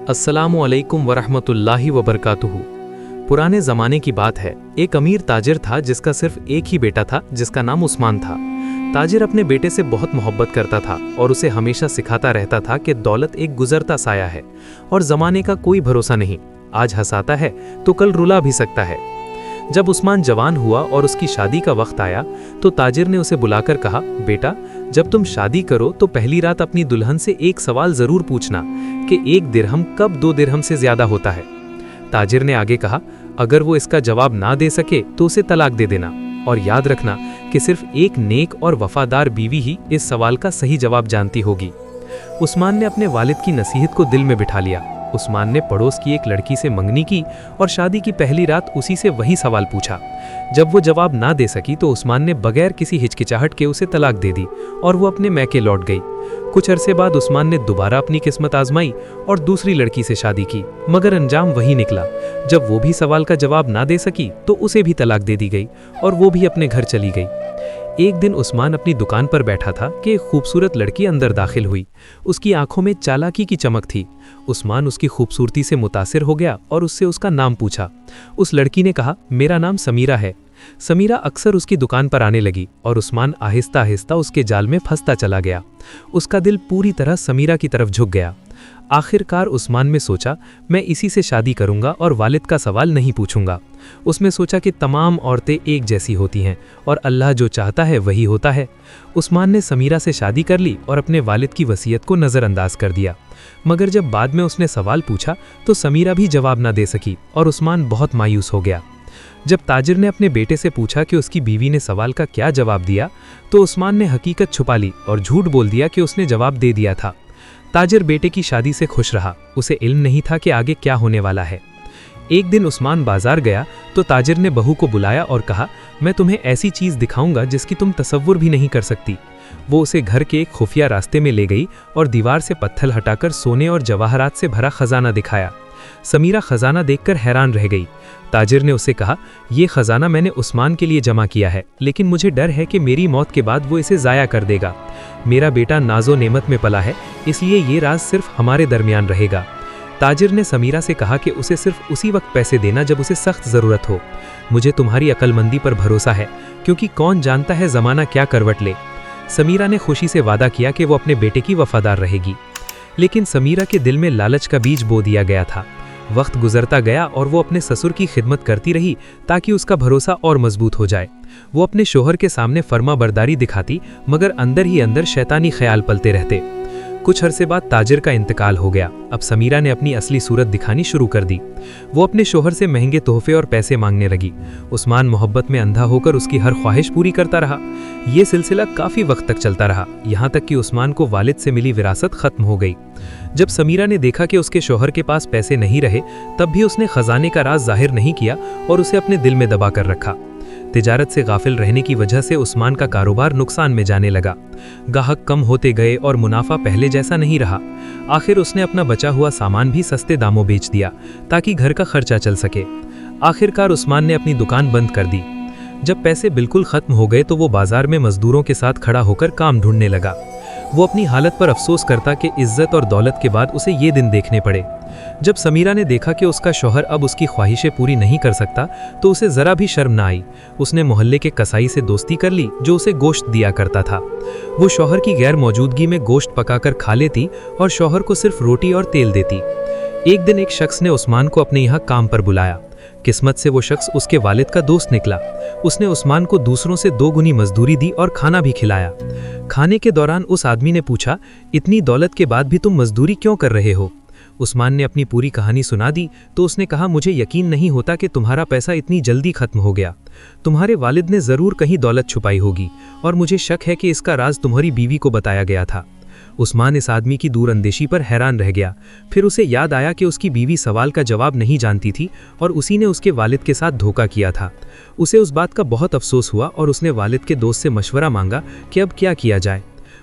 अस्सलामुअलैकुम वरहमतुल्लाहि वबरकातुहू। पुराने ज़माने की बात है। एक अमीर ताजिर था जिसका सिर्फ एक ही बेटा था जिसका नाम उस्मान था। ताजिर अपने बेटे से बहुत मोहब्बत करता था और उसे हमेशा सिखाता रहता था कि दौलत एक गुजरता साया है और ज़माने का कोई भरोसा नहीं। आज हंसाता है तो कल रुला भी सकता है। जब उस्मान जवान हुआ और उसकी शादी का वक्त आया तो ताजिर ने उसे बुलाकर कहा, बेटा जब तुम शादी करो तो पहली रात अपनी दुल्हन से एक सवाल ज़रूर पूछना कि 1 दिरहम कब 2 दिरहम से ज़्यादा होता है। ताजिर ने आगे कहा, अगर वो इसका जवाब ना दे सके तो उसे तलाक दे देना और याद रखना कि सिर्फ एक नेक और वफादार बीवी ही इस सवाल का सही जवाब जानती होगी। उस्मान ने अपने वालिद की नसीहत को दिल में बिठा लिया। उस्मान ने पड़ोस की एक लड़की से मंगनी की और शादी की पहली रात उसी से वही सवाल पूछा। जब वो जवाब ना दे सकी तो उस्मान ने बगैर किसी हिचकिचाहट के उसे तलाक दे दी और वो अपने मैके लौट गई। कुछ अरसे बाद उस्मान ने दोबारा अपनी किस्मत आजमाई और दूसरी लड़की से शादी की, मगर अंजाम वही निकला। जब वो भी सवाल का जवाब ना दे सकी तो उसे भी तलाक दे दी गई और वो भी अपने घर चली गई। एक दिन उस्मान अपनी दुकान पर बैठा था कि एक खूबसूरत लड़की अंदर दाखिल हुई। उसकी आंखों में चालाकी की चमक थी। उस्मान उसकी खूबसूरती से मुतासिर हो गया और उससे उसका नाम पूछा। उस लड़की ने कहा, मेरा नाम समीरा है। समीरा अक्सर उसकी दुकान पर आने लगी और उस्मान आहिस्ता आहिस्ता उसके जाल में फंसता चला गया। उसका दिल पूरी तरह समीरा की तरफ झुक गया। आखिरकार उस्मान में सोचा, मैं इसी से शादी करूंगा और वालिद का सवाल नहीं पूछूंगा। उसमें सोचा कि तमाम औरतें एक जैसी होती हैं और अल्लाह जो चाहता है वही होता है। उस्मान ने समीरा से शादी कर ली और अपने वालिद की वसीयत को नज़रअंदाज कर दिया। मगर जब बाद में उसने सवाल पूछा तो समीरा भी जवाब ना दे सकी और उस्मान बहुत मायूस हो गया। जब ताजिर ने अपने बेटे से पूछा कि उसकी बीवी ने सवाल का क्या जवाब दिया तो उस्मान ने हकीकत छुपा ली और झूठ बोल दिया कि उसने जवाब दे दिया था। ताजिर बेटे की शादी से खुश रहा। उसे इल्म नहीं था कि आगे क्या होने वाला है। एक दिन उस्मान बाजार गया तो ताजिर ने बहू को बुलाया और कहा, मैं तुम्हें ऐसी चीज़ दिखाऊंगा जिसकी तुम तसव्वुर भी नहीं कर सकती। वो उसे घर के एक खुफिया रास्ते में ले गई और दीवार से पत्थर हटाकर सोने और जवाहरात से भरा खजाना दिखाया। समीरा खजाना देखकर हैरान रह गई। ताजिर ने उसे कहा, यह खजाना मैंने उस्मान के लिए जमा किया है, लेकिन मुझे डर है कि मेरी मौत के बाद वो इसे ज़ाया कर देगा। मेरा बेटा नाजो नेमत में पला है, इसलिए ये राज सिर्फ हमारे दरमियान रहेगा। ताजिर ने समीरा से कहा कि उसे सिर्फ उसी वक्त पैसे देना जब उसे सख्त ज़रूरत हो। मुझे तुम्हारी अक्लमंदी पर भरोसा है, क्योंकि कौन जानता है ज़माना क्या करवट ले। समीरा ने खुशी से वादा किया कि वो अपने बेटे की वफादार रहेगी, लेकिन समीरा के दिल में लालच का बीज बो दिया गया था। वक्त गुजरता गया और वो अपने ससुर की खिदमत करती रही ताकि उसका भरोसा और मजबूत हो जाए। वो अपने शोहर के सामने फर्मा बरदारी दिखाती, मगर अंदर ही अंदर शैतानी ख्याल पलते रहते। कुछ अरसे बाद ताजिर का इंतकाल हो गया। अब समीरा ने अपनी असली सूरत दिखानी शुरू कर दी। वो अपने शोहर से महंगे तोहफे और पैसे मांगने लगी। उस्मान मोहब्बत में अंधा होकर उसकी हर ख्वाहिश पूरी करता रहा। ये सिलसिला काफ़ी वक्त तक चलता रहा, यहाँ तक कि उस्मान को वालिद से मिली विरासत ख़त्म हो गई। जब समीरा ने देखा कि उसके शोहर के पास पैसे नहीं रहे, तब भी उसने खजाने का राज जाहिर नहीं किया और उसे अपने दिल में दबा कर रखा। तिजारत से गाफिल रहने की वजह से उस्मान का कारोबार नुकसान में जाने लगा। गाहक कम होते गए और मुनाफा पहले जैसा नहीं रहा। आखिर उसने अपना बचा हुआ सामान भी सस्ते दामों बेच दिया ताकि घर का खर्चा चल सके। आखिरकार उस्मान ने अपनी दुकान बंद कर दी। जब पैसे बिल्कुल खत्म हो गए तो वो बाजार में मजदूरों के साथ खड़ा होकर काम ढूंढने लगा। वो अपनी हालत पर अफसोस करता कि इज्जत और दौलत के बाद उसे ये दिन देखने पड़े। जब समीरा ने देखा कि उसका शौहर अब उसकी ख्वाहिशें पूरी नहीं कर सकता तो उसे ज़रा भी शर्म ना आई। उसने मोहल्ले के कसाई से दोस्ती कर ली जो उसे गोश्त दिया करता था। वो शौहर की गैर मौजूदगी में गोश्त पकाकर खा लेती और शौहर को सिर्फ रोटी और तेल देती। एक दिन एक शख्स ने उस्मान को अपने यहाँ काम पर बुलाया। किस्मत से वो शख्स उसके वालिद का दोस्त निकला। उसने उस्मान को दूसरों से 2 गुनी मजदूरी दी और खाना भी खिलाया। खाने के दौरान उस आदमी ने पूछा, इतनी दौलत के बाद भी तुम मजदूरी क्यों कर रहे हो? उस्मान ने अपनी पूरी कहानी सुना दी तो उसने कहा, मुझे यकीन नहीं होता कि तुम्हारा पैसा इतनी जल्दी खत्म हो गया। तुम्हारे वालिद ने ज़रूर कहीं दौलत छुपाई होगी और मुझे शक है कि इसका राज तुम्हारी बीवी को बताया गया था। उस्मान इस आदमी की दूरअंदेशी पर हैरान रह गया। फिर उसे याद आया कि उसकी बीवी सवाल का जवाब नहीं जानती थी और उसी ने उसके वालिद के साथ धोखा किया था। उसे उस बात का बहुत अफसोस हुआ और उसने वालिद के दोस्त से मशवरा मांगा कि अब क्या किया जाए।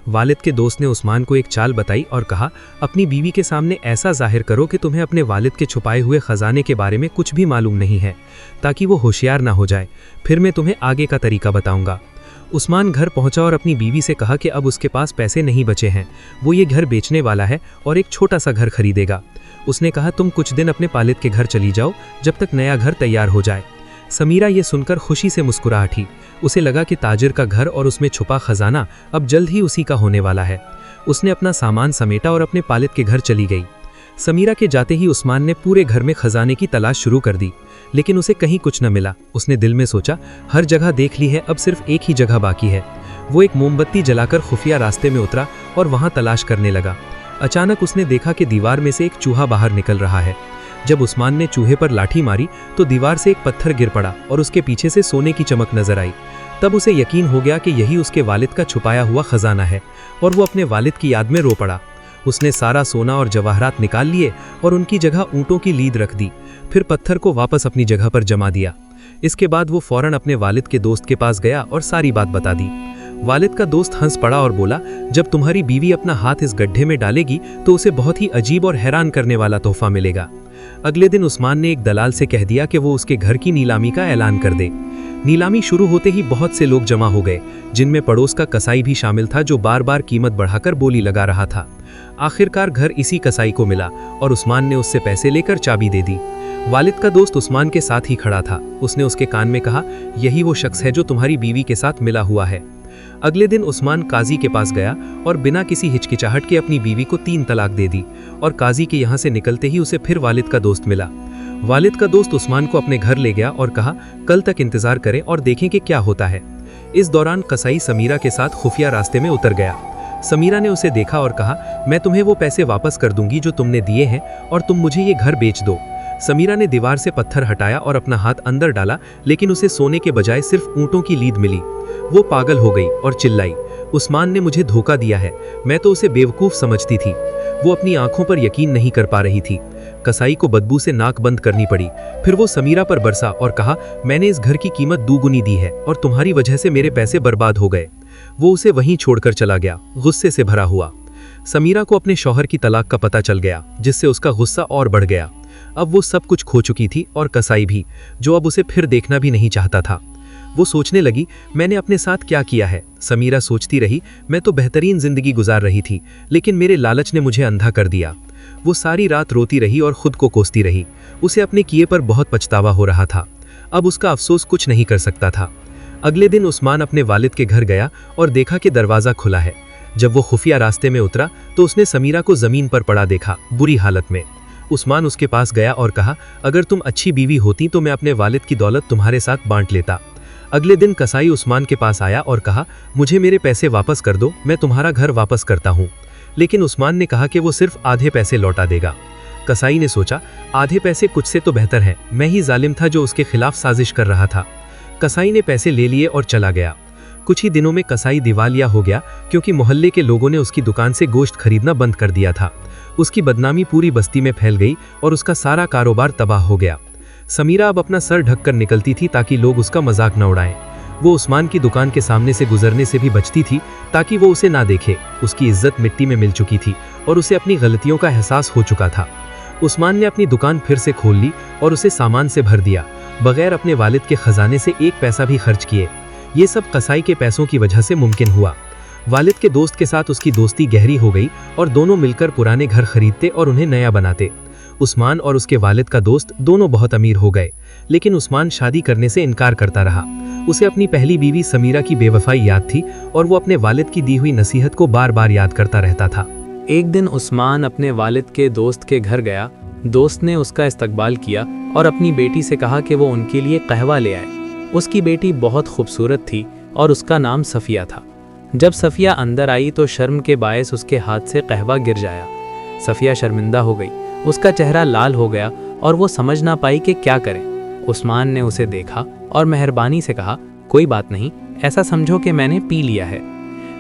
वालिद के दोस्त ने उस्मान को एक चाल बताई और कहा, अपनी बीवी के सामने ऐसा जाहिर करो कि तुम्हें अपने वालिद के छुपाए हुए खजाने के बारे में कुछ भी मालूम नहीं है, ताकि वो होशियार ना हो जाए। फिर मैं तुम्हें आगे का तरीका बताऊंगा। उस्मान घर पहुंचा और अपनी बीवी से कहा कि अब उसके पास पैसे नहीं बचे हैं, वो ये घर बेचने वाला है और एक छोटा सा घर खरीदेगा। उसने कहा तुम कुछ दिन अपने पालित के घर चली जाओ जब तक नया घर तैयार हो जाए। समीरा ये सुनकर खुशी से मुस्कुरा उठी। उसे लगा कि ताजिर का घर और उसमें छुपा खजाना अब जल्द ही उसी का होने वाला है। उसने अपना सामान समेटा और अपने पालित के घर चली गई। समीरा के जाते ही उस्मान ने पूरे घर में खजाने की तलाश शुरू कर दी, लेकिन उसे कहीं कुछ न मिला। उसने दिल में सोचा हर जगह देख ली है, अब सिर्फ एक ही जगह बाकी है। वो एक मोमबत्ती जलाकर खुफिया रास्ते में उतरा और वहां तलाश करने लगा। अचानक उसने देखा कि दीवार में से एक चूहा बाहर निकल रहा है। जब उस्मान ने चूहे पर लाठी मारी तो दीवार से एक पत्थर गिर पड़ा और उसके पीछे से सोने की चमक नजर आई। तब उसे यकीन हो गया कि यही उसके वालिद का छुपाया हुआ खजाना है और वो अपने वालिद की याद में रो पड़ा। उसने सारा सोना और जवाहरात निकाल लिए और उनकी जगह ऊँटों की लीद रख दी, फिर पत्थर को वापस अपनी जगह पर जमा दिया। इसके बाद वो फौरन अपने वालिद के दोस्त के पास गया और सारी बात बता दी। वालिद का दोस्त हंस पड़ा और बोला जब तुम्हारी बीवी अपना हाथ इस गड्ढे में डालेगी तो उसे बहुत ही अजीब और हैरान करने वाला तोहफा मिलेगा। अगले दिन उस्मान ने एक दलाल से कह दिया कि वो उसके घर की नीलामी का ऐलान कर दे। नीलामी शुरू होते ही बहुत से लोग जमा हो गए, जिनमें पड़ोस का कसाई भी शामिल था जो बार बार कीमत बढ़ाकर बोली लगा रहा था। आखिरकार घर इसी कसाई को मिला और उस्मान ने उससे पैसे लेकर चाबी दे दी। वालिद का दोस्त उस्मान के साथ ही खड़ा था। उसने उसके कान में कहा यही वो शख्स है जो तुम्हारी बीवी के साथ मिला हुआ है। अगले दिन उस्मान काजी के पास गया और बिना किसी हिचकिचाहट के अपनी बीवी को 3 तलाक दे दी और काजी के यहाँ से निकलते ही उसे फिर वालिद का दोस्त मिला। वालिद का दोस्त उस्मान को अपने घर ले गया और कहा कल तक इंतजार करें और देखें कि क्या होता है। इस दौरान कसाई समीरा के साथ खुफिया रास्ते में उतर गया। समीरा ने उसे देखा और कहा मैं तुम्हें वो पैसे वापस कर दूंगी जो तुमने दिए हैं और तुम मुझे ये घर बेच दो। समीरा ने दीवार से पत्थर हटाया और अपना हाथ अंदर डाला, लेकिन उसे सोने के बजाय सिर्फ ऊँटों की लीद मिली। वो पागल हो गई और चिल्लाई उस्मान ने मुझे धोखा दिया है, मैं तो उसे बेवकूफ़ समझती थी। वो अपनी आंखों पर यकीन नहीं कर पा रही थी। कसाई को बदबू से नाक बंद करनी पड़ी। फिर वो समीरा पर बरसा और कहा मैंने इस घर की कीमत 2 गुनी दी है और तुम्हारी वजह से मेरे पैसे बर्बाद हो गए। वो उसे वहीं छोड़कर चला गया, गुस्से से भरा हुआ। समीरा को अपने शौहर की तलाक का पता चल गया, जिससे उसका गुस्सा और बढ़ गया। अब वो सब कुछ खो चुकी थी और कसाई भी, जो अब उसे फिर देखना भी नहीं चाहता था। वो सोचने लगी मैंने अपने साथ क्या किया है। समीरा सोचती रही मैं तो बेहतरीन जिंदगी गुजार रही थी, लेकिन मेरे लालच ने मुझे अंधा कर दिया। वो सारी रात रोती रही और खुद को कोसती रही। उसे अपने किए पर बहुत पछतावा हो रहा था। अब उसका अफसोस कुछ नहीं कर सकता था। अगले दिन उस्मान अपने वालिद के घर गया और देखा कि दरवाज़ा खुला है। जब वो खुफिया रास्ते में उतरा तो उसने समीरा को ज़मीन पर पड़ा देखा, बुरी हालत में। उस्मान उसके पास गया और कहा अगर तुम अच्छी बीवी होती तो मैं अपने वालिद की दौलत तुम्हारे साथ बांट लेता। अगले दिन कसाई उस्मान के पास आया और कहा मुझे मेरे पैसे वापस कर दो, मैं तुम्हारा घर वापस करता हूँ। लेकिन उस्मान ने कहा कि वो सिर्फ आधे पैसे लौटा देगा। कसाई ने सोचा आधे पैसे कुछ से तो बेहतर है, मैं ही जालिम था जो उसके खिलाफ साजिश कर रहा था। कसाई ने पैसे ले लिए और चला गया। कुछ ही दिनों में कसाई दिवालिया हो गया, क्योंकि मोहल्ले के लोगों ने उसकी दुकान से गोश्त खरीदना बंद कर दिया था। उसकी बदनामी पूरी बस्ती में फैल गई और उसका सारा कारोबार तबाह हो गया। समीरा अब अपना सर ढककर निकलती थी ताकि लोग उसका मजाक न उड़ाएं। वो उस्मान की दुकान के सामने से गुजरने से भी बचती थी ताकि वो उसे ना देखे। उसकी इज्जत मिट्टी में मिल चुकी थी और उसे अपनी गलतियों का एहसास हो चुका था। उस्मान ने अपनी दुकान फिर से खोल ली और उसे सामान से भर दिया, बगैर अपने वालिद के खजाने से 1 पैसा भी खर्च किए। ये सब कसाई के पैसों की वजह से मुमकिन हुआ। वालिद के दोस्त के साथ उसकी दोस्ती गहरी हो गई और दोनों मिलकर पुराने घर खरीदते और उन्हें नया बनाते। उस्मान और उसके वालिद का दोस्त दोनों बहुत अमीर हो गए, लेकिन उस्मान शादी करने से इनकार करता रहा। उसे अपनी पहली बीवी समीरा की बेवफाई याद थी और वो अपने वालिद की दी हुई नसीहत को बार बार याद करता रहता था। एक दिन उस्मान अपने वालिद के दोस्त के घर गया। दोस्त ने उसका इस्तकबाल किया और अपनी बेटी से कहा कि वो उनके लिए कहवा ले आए। उसकी बेटी बहुत खूबसूरत थी और उसका नाम सफ़िया था। जब सफ़िया अंदर आई तो शर्म के बायस उसके हाथ से कहवा गिर जाया। सफ़िया शर्मिंदा हो गई, उसका चेहरा लाल हो गया और वो समझ ना पाई कि क्या करें। उस्मान ने उसे देखा और मेहरबानी से कहा कोई बात नहीं, ऐसा समझो कि मैंने पी लिया है।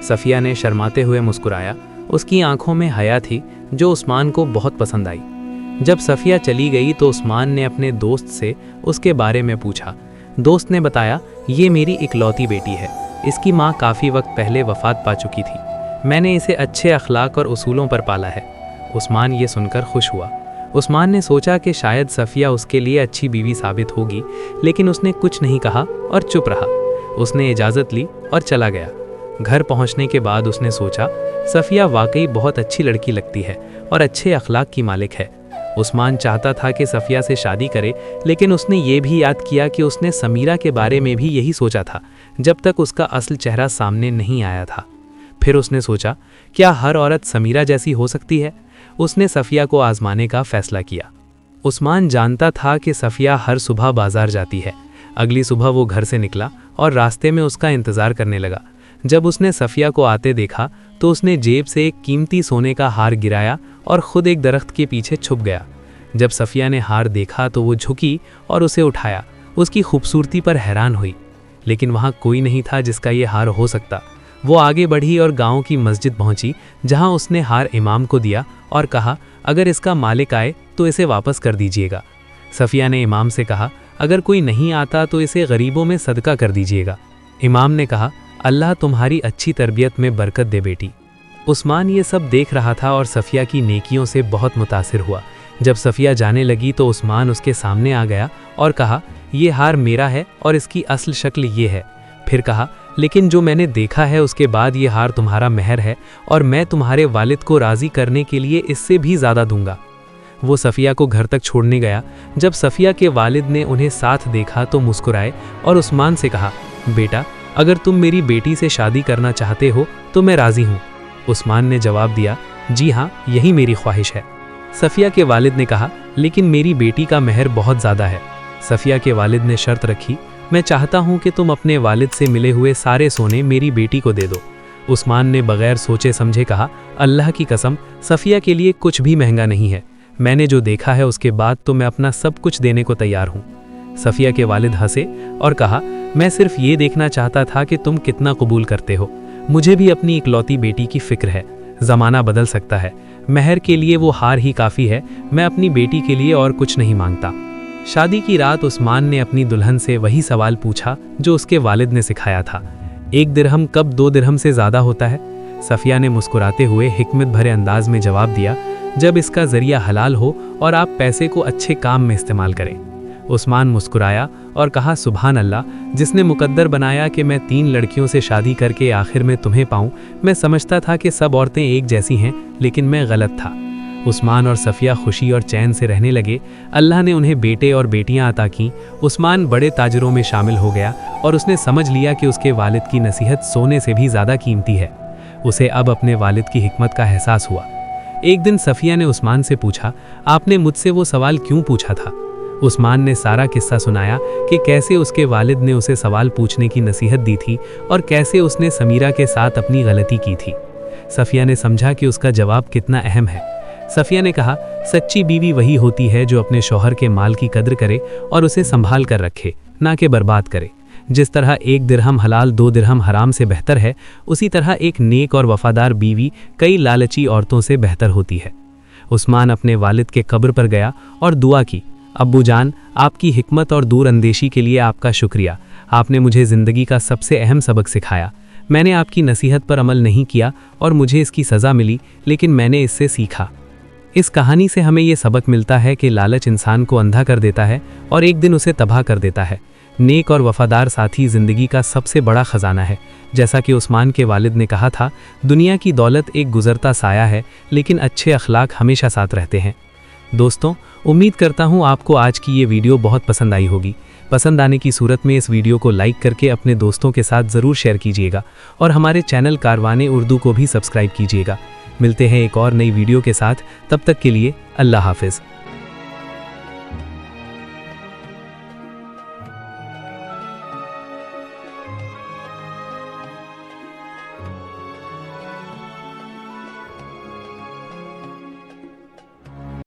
सफ़िया ने शर्माते हुए मुस्कुराया। उसकी आंखों में हया थी जो उस्मान को बहुत पसंद आई। जब सफ़िया चली गई तो उस्मान ने अपने दोस्त से उसके बारे में पूछा। दोस्त ने बताया ये मेरी इकलौती बेटी है, इसकी माँ काफ़ी वक्त पहले वफ़ात पा चुकी थी। मैंने इसे अच्छे अखलाक और उसूलों पर पाला है। उस्मान ये सुनकर खुश हुआ। उस्मान ने सोचा कि शायद सफ़िया उसके लिए अच्छी बीवी साबित होगी, लेकिन उसने कुछ नहीं कहा और चुप रहा। उसने इजाज़त ली और चला गया। घर पहुंचने के बाद उसने सोचा, सफ़िया वाकई बहुत अच्छी लड़की लगती है और अच्छे अखलाक की मालिक है। उस्मान चाहता था कि सफ़िया से शादी करे, लेकिन उसने ये भी याद किया कि उसने समीरा के बारे में भी यही सोचा था जब तक उसका असल चेहरा सामने नहीं आया था। फिर उसने सोचा, क्या हर औरत समीरा जैसी हो सकती है? उसने सफ़िया को आजमाने का फ़ैसला किया। उस्मान जानता था कि सफ़िया हर सुबह बाजार जाती है। अगली सुबह वो घर से निकला और रास्ते में उसका इंतज़ार करने लगा। जब उसने सफ़िया को आते देखा तो उसने जेब से एक कीमती सोने का हार गिराया और ख़ुद एक दरख्त के पीछे छुप गया। जब सफ़िया ने हार देखा तो वो झुकी और उसे उठाया। उसकी खूबसूरती पर हैरान हुई, लेकिन वहाँ कोई नहीं था जिसका ये हार हो सकता। वो आगे बढ़ी और गांव की मस्जिद पहुंची, जहां उसने हार इमाम को दिया और कहा, अगर इसका मालिक आए तो इसे वापस कर दीजिएगा। सफ़िया ने इमाम से कहा, अगर कोई नहीं आता तो इसे गरीबों में सदका कर दीजिएगा। इमाम ने कहा, अल्लाह तुम्हारी अच्छी तरबियत में बरकत दे बेटी। उस्मान ये सब देख रहा था और सफ़िया की नेकियों से बहुत मुतासिर हुआ। जब सफ़िया जाने लगी तो उस्मान उसके सामने आ गया और कहा, ये हार मेरा है और इसकी असल शक्ल ये है। फिर कहा, लेकिन जो मैंने देखा है उसके बाद ये हार तुम्हारा महर है और मैं तुम्हारे वालिद को राज़ी करने के लिए इससे भी ज़्यादा दूंगा। वो सफ़िया को घर तक छोड़ने गया। जब सफ़िया के वालिद ने उन्हें साथ देखा तो मुस्कुराए और उस्मान से कहा, बेटा, अगर तुम मेरी बेटी से शादी करना चाहते हो तो मैं राज़ी हूँ। उस्मान ने जवाब दिया, जी हाँ, यही मेरी ख्वाहिश है। सफ़िया के वालिद ने कहा, लेकिन मेरी बेटी का महर बहुत ज़्यादा है। सफ़िया के वालिद ने शर्त रखी, मैं चाहता हूँ कि तुम अपने वालिद से मिले हुए सारे सोने मेरी बेटी को दे दो। उस्मान ने बगैर सोचे समझे कहा, अल्लाह की कसम, सफ़िया के लिए कुछ भी महंगा नहीं है। मैंने जो देखा है उसके बाद तो मैं अपना सब कुछ देने को तैयार हूँ। सफ़िया के वालिद हंसे और कहा, मैं सिर्फ ये देखना चाहता था कि तुम कितना कबूल करते हो। मुझे भी अपनी इकलौती बेटी की फ़िक्र है। ज़माना बदल सकता है, महर के लिए वो हार ही काफ़ी है। मैं अपनी बेटी के लिए और कुछ नहीं मांगता। शादी की रात उस्मान ने अपनी दुल्हन से वही सवाल पूछा जो उसके वालिद ने सिखाया था, 1 दिरहम कब 2 दिरहम से ज़्यादा होता है? सफ़िया ने मुस्कुराते हुए हिकमत भरे अंदाज में जवाब दिया, जब इसका ज़रिया हलाल हो और आप पैसे को अच्छे काम में इस्तेमाल करें। उस्मान मुस्कुराया और कहा, सुभान अल्लाह, जिसने मुकद्दर बनाया कि मैं 3 लड़कियों से शादी करके आखिर में तुम्हें पाऊँ। मैं समझता था कि सब औरतें एक जैसी हैं, लेकिन मैं गलत था। उस्मान और सफ़िया खुशी और चैन से रहने लगे। अल्लाह ने उन्हें बेटे और बेटियां अता कीं। उस्मान बड़े ताजरों में शामिल हो गया और उसने समझ लिया कि उसके वालिद की नसीहत सोने से भी ज़्यादा कीमती है। उसे अब अपने वालिद की हिकमत का एहसास हुआ। एक दिन सफ़िया ने उस्मान से पूछा, आपने मुझसे वो सवाल क्यों पूछा था? उस्मान ने सारा किस्सा सुनाया कि कैसे उसके वालिद ने उसे सवाल पूछने की नसीहत दी थी और कैसे उसने समीरा के साथ अपनी गलती की थी। सफ़िया ने समझा कि उसका जवाब कितना अहम है। सफ़िया ने कहा, सच्ची बीवी वही होती है जो अपने शौहर के माल की कद्र करे और उसे संभाल कर रखे, ना कि बर्बाद करे। जिस तरह 1 दिरहम हलाल 2 दिरहम हराम से बेहतर है, उसी तरह एक नेक और वफादार बीवी कई लालची औरतों से बेहतर होती है। उस्मान अपने वालिद के कब्र पर गया और दुआ की, अब्बू जान, आपकी हिकमत और दूरअंदेशी के लिए आपका शुक्रिया। आपने मुझे ज़िंदगी का सबसे अहम सबक सिखाया। मैंने आपकी नसीहत पर अमल नहीं किया और मुझे इसकी सज़ा मिली, लेकिन मैंने इससे सीखा। इस कहानी से हमें ये सबक मिलता है कि लालच इंसान को अंधा कर देता है और एक दिन उसे तबाह कर देता है। नेक और वफादार साथी ज़िंदगी का सबसे बड़ा ख़जाना है। जैसा कि उस्मान के वालिद ने कहा था, दुनिया की दौलत एक गुज़रता साया है, लेकिन अच्छे अखलाक हमेशा साथ रहते हैं। दोस्तों, उम्मीद करता हूँ आपको आज की ये वीडियो बहुत पसंद आई होगी। पसंद आने की सूरत में इस वीडियो को लाइक करके अपने दोस्तों के साथ ज़रूर शेयर कीजिएगा और हमारे चैनल कारवाने उर्दू को भी सब्सक्राइब कीजिएगा। मिलते हैं एक और नई वीडियो के साथ, तब तक के लिए अल्लाह हाफ़िज़।